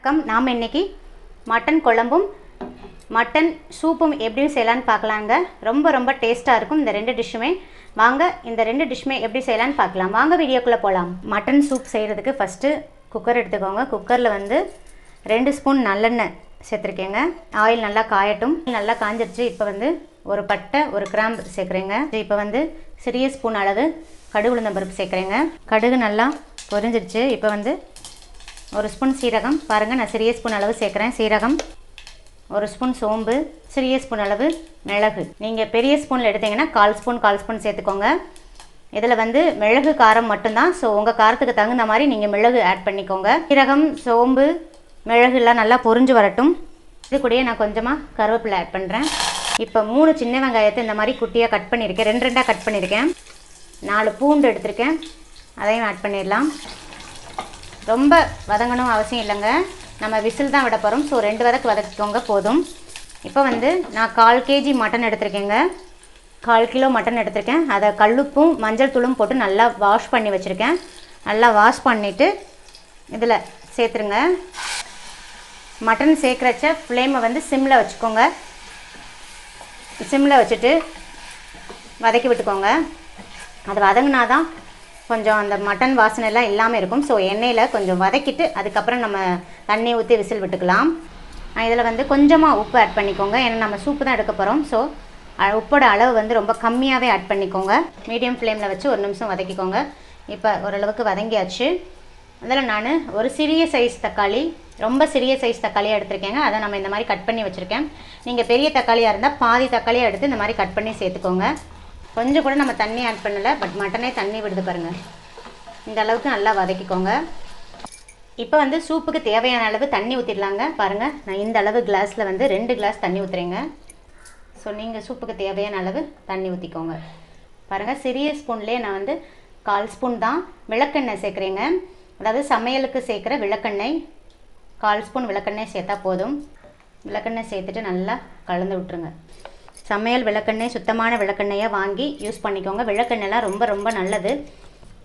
வணக்கம். நாம் இன்னைக்கு மட்டன் குழம்பும் மட்டன் சூப்பும் எப்படி செய்யலான்னு பார்க்கலாங்க. ரொம்ப டேஸ்ட்டாக இருக்கும் இந்த ரெண்டு டிஷ்ஷுமே. வாங்க இந்த ரெண்டு டிஷ்ஷுமே எப்படி செய்யலான்னு பார்க்கலாம். வாங்க வீடியோக்குள்ளே போகலாம். மட்டன் சூப் செய்கிறதுக்கு ஃபஸ்ட்டு குக்கர் எடுத்துக்கோங்க. குக்கரில் வந்து 2 ஸ்பூன் நல்லெண்ணெய் சேர்த்துருக்கேங்க. ஆயில் நல்லா காயட்டும். நல்லா காஞ்சிருச்சு. இப்போ வந்து ஒரு பட்டை ஒரு கிராம்பு சேர்க்குறேங்க. இப்போ வந்து சிறிய ஸ்பூன் அளவு கடுகு உளுந்தம்பருப்பு சேர்க்குறேங்க. கடுகு நல்லா பொரிஞ்சிருச்சு. இப்போ வந்து ஒரு ஸ்பூன் சீரகம், பாருங்கள் நான் சிறிய ஸ்பூன் அளவு சேர்க்குறேன் சீரகம். ஒரு ஸ்பூன் சோம்பு, சிறிய ஸ்பூன் அளவு மிளகு. நீங்கள் பெரிய ஸ்பூனில் எடுத்தீங்கன்னா 1/4 ஸ்பூன் சேர்த்துக்கோங்க. இதில் வந்து மிளகு காரம் மட்டும்தான். ஸோ உங்கள் காரத்துக்கு தகுந்த மாதிரி நீங்கள் மிளகு ஆட் பண்ணிக்கோங்க. சீரகம், சோம்பு, மிளகுலாம் நல்லா பொரிஞ்சு வரட்டும். இது கூடயே நான் கொஞ்சமாக கருவேப்பிலை ஆட் பண்ணுறேன். இப்போ 3 சின்ன வெங்காயத்தை இந்த மாதிரி குட்டியாக கட் பண்ணியிருக்கேன். 2 கட் பண்ணியிருக்கேன். 4 பூண்டு எடுத்திருக்கேன், அதையும் ஆட் பண்ணிடலாம். ரொம்ப வதங்கணும் அவசியம் இல்லைங்க, நம்ம விசில் தான் விட போகிறோம். ஸோ 2 வதக்கிக்கோங்க போதும். இப்போ வந்து நான் 1/4 kg மட்டன் எடுத்திருக்கேங்க. 1/4 கிலோ மட்டன் எடுத்திருக்கேன். அதை கல்லுப்பும் மஞ்சள் தூளும் போட்டு நல்லா வாஷ் பண்ணி வச்சுருக்கேன். நல்லா வாஷ் பண்ணிவிட்டு இதில் சேர்த்துருங்க. மட்டன் சேர்க்குறச்ச ஃப்ளேமை வந்து சிம்மில் வச்சுக்கோங்க. சிம்மில் வச்சுட்டு வதக்கி விட்டுக்கோங்க. அது வதங்கினா தான் கொஞ்சம் அந்த மட்டன் வாசனைலாம் இல்லாமல் இருக்கும். ஸோ எண்ணெயில் கொஞ்சம் வதக்கிட்டு அதுக்கப்புறம் நம்ம தண்ணி ஊற்றி விசில் விட்டுக்கலாம். இதில் வந்து கொஞ்சமாக உப்பு ஆட் பண்ணிக்கோங்க. ஏன்னா நம்ம சூப்பு தான் எடுக்க போகிறோம். ஸோ உப்போட அளவு வந்து ரொம்ப கம்மியாகவே ஆட் பண்ணிக்கோங்க. மீடியம் ஃப்ளேமில் வச்சு 1 நிமிஷம் வதக்கிக்கோங்க. இப்போ ஓரளவுக்கு வதங்கியாச்சு. அதில் நான் ஒரு சிறிய சைஸ் தக்காளி, ரொம்ப சிறிய சைஸ் தக்காளியாக எடுத்திருக்கேங்க. அதை நம்ம இந்த மாதிரி கட் பண்ணி வச்சுருக்கேன். நீங்கள் பெரிய தக்காளியாக இருந்தால் பாதி தக்காளியாக எடுத்து இந்த மாதிரி கட் பண்ணி சேர்த்துக்கோங்க. கொஞ்சம் கூட நம்ம தண்ணி ஆட் பண்ணலை, பட் மட்டனே தண்ணி விடுது பாருங்கள். இந்த அளவுக்கு நல்லா வதக்கிக்கோங்க. இப்போ வந்து சூப்புக்கு தேவையான அளவு தண்ணி ஊற்றிடலாங்க. பாருங்கள் நான் இந்த அளவு கிளாஸில் வந்து 2 கிளாஸ் தண்ணி ஊற்றுறேங்க. ஸோ நீங்கள் சூப்புக்கு தேவையான அளவு தண்ணி ஊற்றிக்கோங்க. பாருங்கள் சிறிய ஸ்பூன்லேயே நான் வந்து 1/4 ஸ்பூன் தான் விளக்கெண்ணெய் சேர்க்குறேங்க. அதாவது சமையலுக்கு சேர்க்குற விளக்கெண்ணெய். 1/4 ஸ்பூன் விளக்கெண்ணெய் சேர்த்தா போதும். விளக்கெண்ணெய் சேர்த்துட்டு நல்லா கலந்து விட்டுருங்க. சமையல் விளக்கெண்ணெய் சுத்தமான விளக்கெண்ணெயாக வாங்கி யூஸ் பண்ணிக்கோங்க. விளக்கெண்ணெய்லாம் ரொம்ப நல்லது.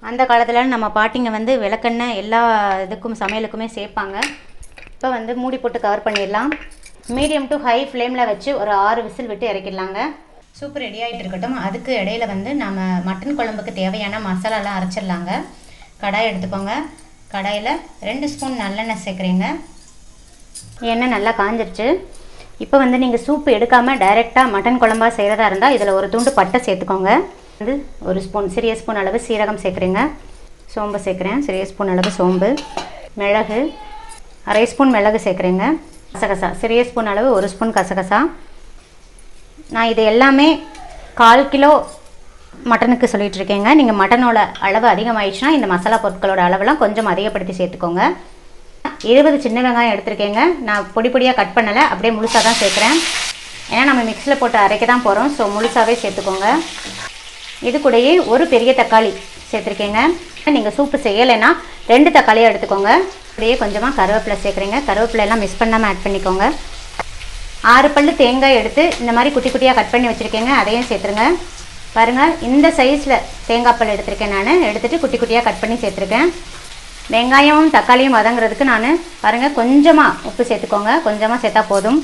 அந்த காலத்தில் நம்ம பாட்டிங்க வந்து விளக்கெண்ணெய் எல்லா இதுக்கும் சமையலுக்குமே சேர்ப்பாங்க. இப்போ வந்து மூடி போட்டு கவர் பண்ணிடலாம். மீடியம் டு ஹை ஃப்ளேமில் வச்சு ஒரு 6 விசில் விட்டு இறக்கிடலாங்க. சூப்பு ரெடி ஆகிட்டு இருக்கட்டும். அதுக்கு இடையில வந்து நம்ம மட்டன் குழம்புக்கு தேவையான மசாலாலாம் அரைச்சிடலாங்க. கடாய் எடுத்துக்கோங்க. கடாயில் 2 ஸ்பூன் நல்லெண்ணெய் சேர்க்குறீங்க. எண்ணெய் நல்லா காஞ்சிருச்சு. இப்போ வந்து நீங்கள் சூப்பு எடுக்காமல் டைரெக்டாக மட்டன் குழம்பா செய்கிறதா இருந்தால் இதில் ஒரு துண்டு பட்டை சேர்த்துக்கோங்க. வந்து 1 ஸ்பூன் சிறிய ஸ்பூன் அளவு சீரகம் சேர்க்குறேங்க. சோம்பு சேர்க்குறேன், சிறிய ஸ்பூன் அளவு சோம்பு. மிளகு 1/2 ஸ்பூன் மிளகு சேர்க்குறேங்க. கசகசா சிறிய ஸ்பூன் அளவு 1 ஸ்பூன் கசகசா. நான் இது எல்லாமே 1/4 கிலோ மட்டனுக்கு சொல்லிகிட்ருக்கேங்க. நீங்கள் மட்டனோட அளவு அதிகமாகிடுச்சுன்னா இந்த மசாலா பொருட்களோட அளவெல்லாம் கொஞ்சம் அதிகப்படுத்தி சேர்த்துக்கோங்க. 20 சின்ன வெங்காயம் எடுத்திருக்கேங்க. நான் பொடியாக கட் பண்ணலை, அப்படியே முழுசாக தான் சேர்க்குறேன். ஏன்னா நம்ம மிக்ஸியில் போட்டு அரைக்க தான் போகிறோம். ஸோ முழுசாகவே சேர்த்துக்கோங்க. இது கூடயே ஒரு பெரிய தக்காளி சேர்த்துருக்கேங்க. நீங்கள் சூப்பு செய்யலைன்னா 2 தக்காளியாக எடுத்துக்கோங்க. அப்படியே கொஞ்சமாக கருவேப்பிலை சேர்க்குறீங்க. கருவேப்பிலை எல்லாம் மிஸ் பண்ணாமல் ஆட் பண்ணிக்கோங்க. 6 பல் தேங்காய் எடுத்து இந்த மாதிரி குட்டியாக கட் பண்ணி வச்சுருக்கேங்க. அதையும் சேர்த்துருங்க. பாருங்கள் இந்த சைஸில் தேங்காய் பல் எடுத்திருக்கேன். நான் எடுத்துகிட்டு குட்டியாக கட் பண்ணி சேர்த்துருக்கேன். வெங்காயமும் தக்காளியும் வதங்குறதுக்கு நான் பாருங்கள் கொஞ்சமாக உப்பு சேர்த்துக்கோங்க. கொஞ்சமாக சேர்த்தா போதும்.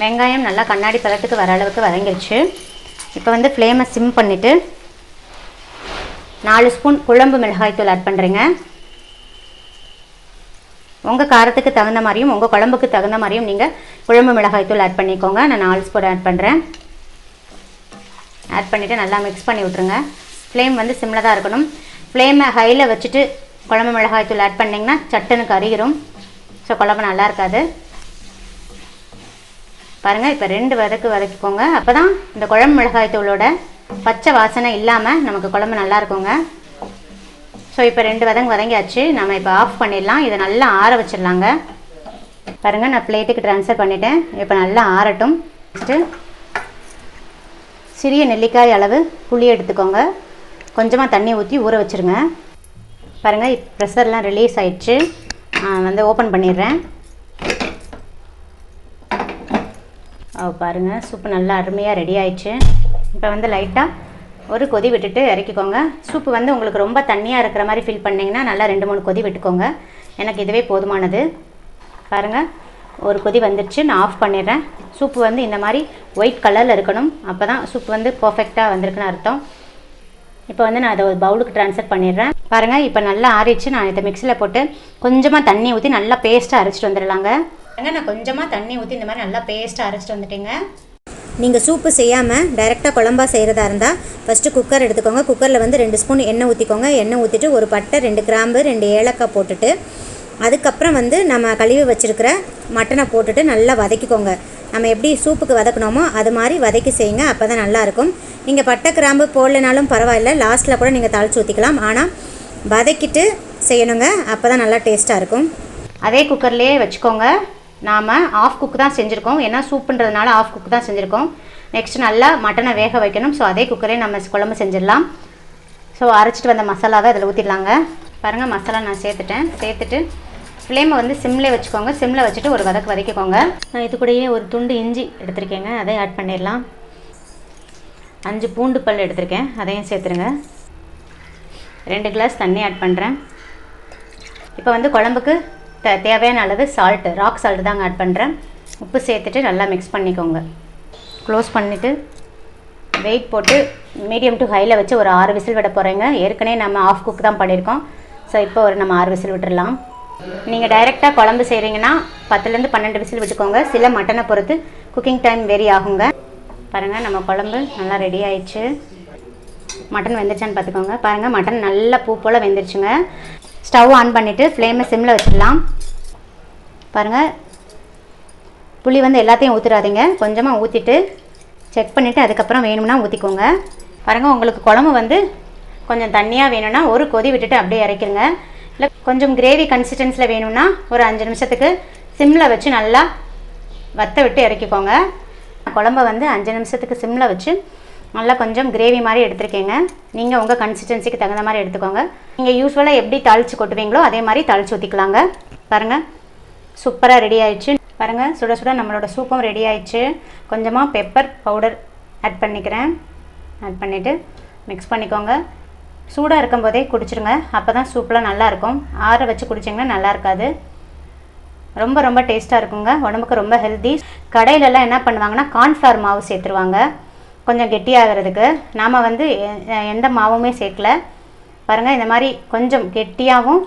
வெங்காயம் நல்லா கண்ணாடி பதத்துக்கு வர அளவுக்கு வதங்கிருச்சு. இப்போ வந்து ஃப்ளேமை சிம் பண்ணிவிட்டு 4 ஸ்பூன் குழம்பு மிளகாய்த்தூள் ஆட் பண்ணுறேங்க. உங்கள் காரத்துக்கு தகுந்த மாதிரியும் உங்கள் குழம்புக்கு தகுந்த மாதிரியும் நீங்கள் குழம்பு மிளகாய்த்தூள் ஆட் பண்ணிக்கோங்க. நான் 4 ஸ்பூன் ஆட் பண்ணுறேன். ஆட் பண்ணிவிட்டு நல்லா மிக்ஸ் பண்ணி விட்ருங்க. ஃப்ளேம் வந்து சிம்மில் தான் இருக்கணும். ஃப்ளேமை ஹையில் வச்சுட்டு குழம்பு மிளகாய்த்தூள் ஆட் பண்ணிங்கன்னா சட்டுன்னு கறிகிரும். ஸோ குழம்பு நல்லா இருக்காது. பாருங்கள் இப்போ 2 வதக்கிக்கோங்க. அப்போ தான் இந்த குழம்பு மிளகாய்த்தூளோட பச்சை வாசனை இல்லாமல் நமக்கு குழம்பு நல்லா இருக்குங்க. ஸோ இப்போ 2 வதங்கியாச்சு. நம்ம இப்போ ஆஃப் பண்ணிடலாம். இதை நல்லா ஆற வச்சிடலாங்க. பாருங்கள் நான் பிளேட்டுக்கு ட்ரான்ஸ்ஃபர் பண்ணிவிட்டேன். இப்போ நல்லா ஆறட்டும். நெக்ஸ்ட்டு சிறிய நெல்லிக்காய் அளவு புளி எடுத்துக்கோங்க. கொஞ்சமாக தண்ணி ஊற்றி ஊற வச்சுருங்க. பாருங்கள் ப்ரெஷர்லாம் ரிலீஸ் ஆயிடுச்சு. வந்து ஓப்பன் பண்ணிடுறேன். பாருங்கள் சூப்பு நல்லா அருமையாக ரெடி ஆயிடுச்சு. இப்போ வந்து லைட்டாக ஒரு கொதி விட்டுட்டு இறக்கிக்கோங்க. சூப்பு வந்து உங்களுக்கு ரொம்ப தண்ணியாக இருக்கிற மாதிரி ஃபீல் பண்ணிங்கன்னா நல்லா 2-3 கொதி விட்டுக்கோங்க. எனக்கு இதுவே போதுமானது. பாருங்கள் ஒரு கொதி வந்துடுச்சு. நான் ஆஃப் பண்ணிடுறேன். சூப்பு வந்து இந்த மாதிரி ஒயிட் கலரில் இருக்கணும். அப்போ தான் சூப் வந்து பர்ஃபெக்டாக வந்திருக்குன்னு அர்த்தம். இப்போ வந்து நான் அதை ஒரு பவுலுக்கு ட்ரான்ஸ்ஃபர் பண்ணிடுறேன். பாருங்கள் இப்போ நல்லா ஆறிச்சு. நான் இதை மிக்சியில் போட்டு கொஞ்சமாக தண்ணி ஊற்றி நல்லா பேஸ்ட்டாக அரைச்சிட்டு வந்துடலாங்க. நான் கொஞ்சமாக தண்ணி ஊற்றி இந்த மாதிரி நல்லா பேஸ்ட்டாக அரைச்சிட்டு வந்துட்டேங்க. நீங்கள் சூப்பு செய்யாமல் டைரெக்டாக குழம்பா செய்கிறதா இருந்தால் ஃபஸ்ட்டு குக்கர் எடுத்துக்கோங்க. குக்கரில் வந்து 2 ஸ்பூன் எண்ணெய் ஊற்றிக்கோங்க. எண்ணெய் ஊற்றிட்டு ஒரு பட்டை, 2 கிராம்பு, 2 ஏலக்காய் போட்டுட்டு அதுக்கப்புறம் வந்து நம்ம கழுவி வச்சுருக்கிற மட்டனை போட்டுட்டு நல்லா வதக்கிக்கோங்க. நம்ம எப்படி சூப்புக்கு வதக்கணுமோ அது மாதிரி வதக்கி செய்யுங்க. அப்போ தான் நல்லாயிருக்கும். நீங்கள் பட்டை கிராம்பு போடலைனாலும் பரவாயில்ல, லாஸ்ட்டில் கூட நீங்கள் தாளித்து ஊற்றிக்கலாம். ஆனால் வதக்கிட்டு செய்யணுங்க. அப்போ தான் நல்லா டேஸ்ட்டாக இருக்கும். அதே குக்கர்லேயே வச்சுக்கோங்க. நாம் ஆஃப் குக் தான் செஞ்சுருக்கோம். ஏன்னா சூப்புன்றதுனால ஆஃப் குக் தான் செஞ்சுருக்கோம். நெக்ஸ்ட்டு நல்லா மட்டனை வேக வைக்கணும். ஸோ அதே குக்கரே நம்ம குழம்பு செஞ்சிடலாம். ஸோ அரைச்சிட்டு வந்த மசாலாவை அதில் ஊற்றிடலாங்க. பாருங்கள் மசாலா நான் சேர்த்துட்டு ஃப்ளேமை வந்து சிம்மில் வச்சுக்கோங்க. சிம்மில் வச்சுட்டு ஒரு வதக்கிக்கோங்க. நான் இது கூடயே ஒரு துண்டு இஞ்சி எடுத்திருக்கேங்க, அதையும் ஆட் பண்ணிடலாம். 5 பூண்டு பல் எடுத்திருக்கேன், அதையும் சேர்த்துருங்க. 2 கிளாஸ் தண்ணி ஆட் பண்ணுறேன். இப்போ வந்து குழம்புக்கு தேவையான அளவு சால்ட்டு, ராக் சால்ட்டு தாங்க ஆட் பண்ணுறேன். உப்பு சேர்த்துட்டு நல்லா மிக்ஸ் பண்ணிக்கோங்க. க்ளோஸ் பண்ணிவிட்டு வெயிட் போட்டு மீடியம் டு ஹையில் வச்சு ஒரு 6 விசில் விட போகிறேங்க. ஏற்கனவே நம்ம ஆஃப் குக் தான் பண்ணியிருக்கோம். ஸோ இப்போ நம்ம 6 விசில் விட்டுடலாம். நீங்கள் டைரெக்டாக குழம்பு செய்கிறீங்கன்னா 10லேருந்து 12 விசில் விட்டுக்கோங்க. சில மட்டனை பொறுத்து குக்கிங் டைம் வெரி ஆகுங்க. பாருங்கள் நம்ம குழம்பு நல்லா ரெடி ஆயிடுச்சு. மட்டன் வெந்துருச்சான்னு பார்த்துக்கோங்க. பாருங்கள் மட்டன் நல்லா பூ போல் வெந்துருச்சுங்க. ஸ்டவ் ஆன் பண்ணிவிட்டு ஃப்ளேமை சிம்மில் வச்சிடலாம். பாருங்கள் புளி வந்து எல்லாத்தையும் ஊற்றிடாதீங்க, கொஞ்சமாக ஊற்றிட்டு செக் பண்ணிவிட்டு அதுக்கப்புறம் வேணும்னா ஊற்றிக்கோங்க. பாருங்கள் உங்களுக்கு குழம்பு வந்து கொஞ்சம் தண்ணியாக வேணும்னா ஒரு கொதி விட்டுட்டு அப்படியே இறக்கிடுங்க. இல்லை கொஞ்சம் கிரேவி கன்சிஸ்டன்ஸில் வேணும்னா ஒரு 5 நிமிஷத்துக்கு சிம்மில் வச்சு நல்லா வற்ற விட்டு இறக்கிக்கோங்க. குழம்ப வந்து 5 நிமிஷத்துக்கு சிம்மில் வச்சு நல்லா கொஞ்சம் கிரேவி மாதிரி எடுத்துருக்கேங்க. நீங்கள் உங்கள் கன்சிஸ்டன்சிக்கு தகுந்த மாதிரி எடுத்துக்கோங்க. நீங்கள் யூஸ்வலாக எப்படி தாளித்து கொட்டுவீங்களோ அதே மாதிரி தாளித்து ஊற்றிக்கலாங்க. பாருங்கள் சூப்பராக ரெடி ஆயிடுச்சு. பாருங்கள் சுட சுட நம்மளோட சூப்பும் ரெடி ஆயிடுச்சு. கொஞ்சமாக பெப்பர் பவுடர் ஆட் பண்ணிக்கிறேன். ஆட் பண்ணிவிட்டு மிக்ஸ் பண்ணிக்கோங்க. சூடாக இருக்கும்போதே குடிச்சிருங்க. அப்போ தான் சூப்பெலாம் நல்லாயிருக்கும். ஆற வச்சு குடிச்சிங்கன்னா நல்லா இருக்காது. ரொம்ப ரொம்ப டேஸ்ட்டாக இருக்குங்க. உடம்புக்கு ரொம்ப ஹெல்தி. கடையிலலாம் என்ன பண்ணுவாங்கன்னா கார்ன்ஃப்ளவர் மாவு சேர்த்துருவாங்க கொஞ்சம் கெட்டியாகிறதுக்கு. நாம் வந்து எந்த மாவுமே சேர்க்கல. பாருங்கள் இந்த மாதிரி கொஞ்சம் கெட்டியாகவும்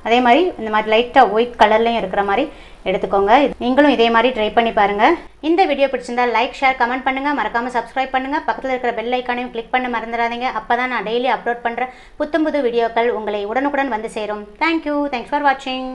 அதே மாதிரி இந்த மாதிரி லைட்டாக ஒயிட் கலர்லையும் இருக்கிற மாதிரி எடுத்துக்கோங்க. நீங்களும் இதே மாதிரி ட்ரை பண்ணி பாருங்கள். இந்த வீடியோ பிடிச்சிருந்தா லைக், ஷேர், கமெண்ட் பண்ணுங்கள். மறக்காமல் சப்ஸ்கிரைப் பண்ணுங்கள். பக்கத்தில் இருக்கிற பெல் ஐக்கானையும் கிளிக் பண்ண மறந்துடாதீங்க. அப்போ தான் நான் டெய்லி அப்லோட் பண்ணுற புத்தம் புது வீடியோக்கள் உங்களை உடனுக்குடன் வந்து சேரும். தேங்க்யூ. தேங்க்ஸ் ஃபார் வாட்சிங்.